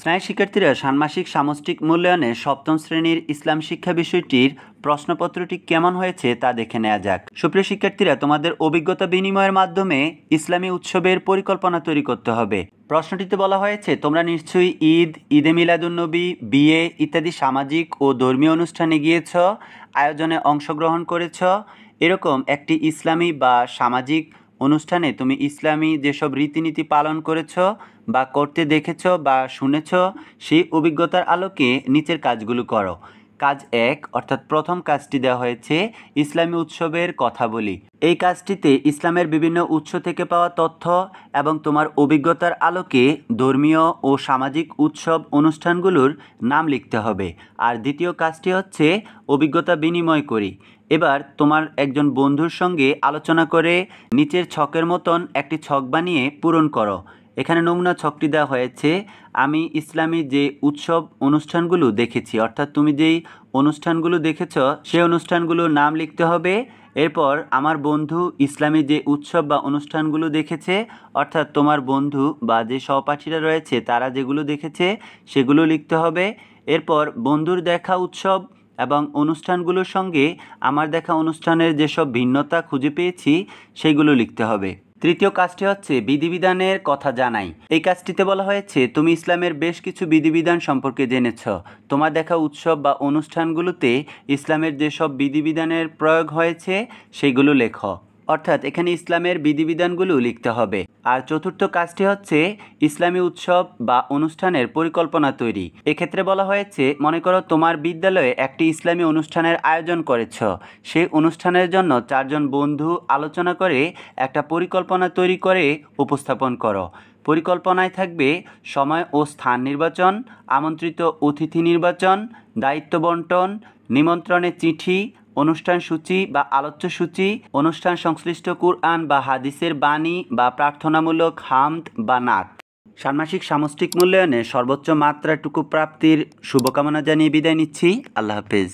স্নায়ু শিক্ষার্থীরা ষান্মাসিক সামষ্টিক মূল্যায়নে সপ্তম শ্রেণীর ইসলাম শিক্ষা বিষয়টির প্রশ্নপত্রটি কেমন হয়েছে তা দেখে নেওয়া যাক। সুপ্রিয় শিক্ষার্থীরা, তোমাদের অভিজ্ঞতা বিনিময়ের মাধ্যমে ইসলামী উৎসবের পরিকল্পনা তৈরি করতে হবে। প্রশ্নটিতে বলা হয়েছে, তোমরা নিশ্চয়ই ঈদ, ঈদে মিলাদুন্নবী, বিয়ে ইত্যাদি সামাজিক ও ধর্মীয় অনুষ্ঠানে গিয়েছ, আয়োজনে অংশগ্রহণ করেছ। এরকম একটি ইসলামী বা সামাজিক অনুষ্ঠানে তুমি ইসলামী যেসব রীতিনীতি পালন করেছ বা করতে দেখেছ বা শুনেছ, সেই অভিজ্ঞতার আলোকে নিচের কাজগুলো করো। কাজ 1 অর্থাৎ প্রথম কাজটি দেওয়া হয়েছে, ইসলামী উৎসবের কথা বলি। এই কাজটিতে ইসলামের বিভিন্ন উৎস থেকে পাওয়া তথ্য এবং তোমার অভিজ্ঞতার আলোকে ধর্মীয় ও সামাজিক উৎসব অনুষ্ঠানগুলোর নাম লিখতে হবে। আর দ্বিতীয় কাজটি হচ্ছে অভিজ্ঞতা বিনিময় করি। এবার তোমার একজন বন্ধুর সঙ্গে আলোচনা করে নিচের ছকের মতন একটি ছক বানিয়ে পূরণ করো। এখানে নমুনা ছকটি দেওয়া হয়েছে, আমি ইসলামী যে উৎসব অনুষ্ঠানগুলো দেখেছি, অর্থাৎ তুমি যেই অনুষ্ঠানগুলো দেখেছ সেই অনুষ্ঠানগুলোর নাম লিখতে হবে। এরপর আমার বন্ধু ইসলামী যে উৎসব বা অনুষ্ঠানগুলো দেখেছে, অর্থাৎ তোমার বন্ধু বা যে সহপাঠীরা রয়েছে তারা যেগুলো দেখেছে সেগুলো লিখতে হবে। এরপর বন্ধুর দেখা উৎসব এবং অনুষ্ঠানগুলোর সঙ্গে আমার দেখা অনুষ্ঠানের যেসব ভিন্নতা খুঁজে পেয়েছি সেগুলো লিখতে হবে। তৃতীয় কাজটি হচ্ছে বিধিবিধানের কথা জানাই। এই কাজটিতে বলা হয়েছে, তুমি ইসলামের বেশ কিছু বিধিবিধান সম্পর্কে জেনেছ। তোমার দেখা উৎসব বা অনুষ্ঠানগুলোতে ইসলামের যেসব বিধিবিধানের প্রয়োগ হয়েছে সেগুলো লেখো। অর্থাৎ এখানে ইসলামের বিধিবিধানগুলো লিখতে হবে। আর চতুর্থ কাজটি হচ্ছে ইসলামী উৎসব বা অনুষ্ঠানের পরিকল্পনা তৈরি। এক্ষেত্রে বলা হয়েছে, মনে করো তোমার বিদ্যালয়ে একটি ইসলামী অনুষ্ঠানের আয়োজন করেছ। সেই অনুষ্ঠানের জন্য 4 জন বন্ধু আলোচনা করে একটা পরিকল্পনা তৈরি করে উপস্থাপন করো। পরিকল্পনায় থাকবে সময় ও স্থান নির্বাচন, আমন্ত্রিত অতিথি নির্বাচন, দায়িত্ব বন্টন, নিমন্ত্রণের চিঠি, অনুষ্ঠান সূচি বা আলোচ্য সূচি, অনুষ্ঠান সংশ্লিষ্ট কুরআন বা হাদিসের বাণী বা প্রার্থনামূলক হামদ বা নাত। ষান্মাসিক সামষ্টিক মূল্যায়নে সর্বোচ্চ মাত্রাটুকু প্রাপ্তির শুভকামনা জানিয়ে বিদায় নিচ্ছি। আল্লাহ হাফেজ।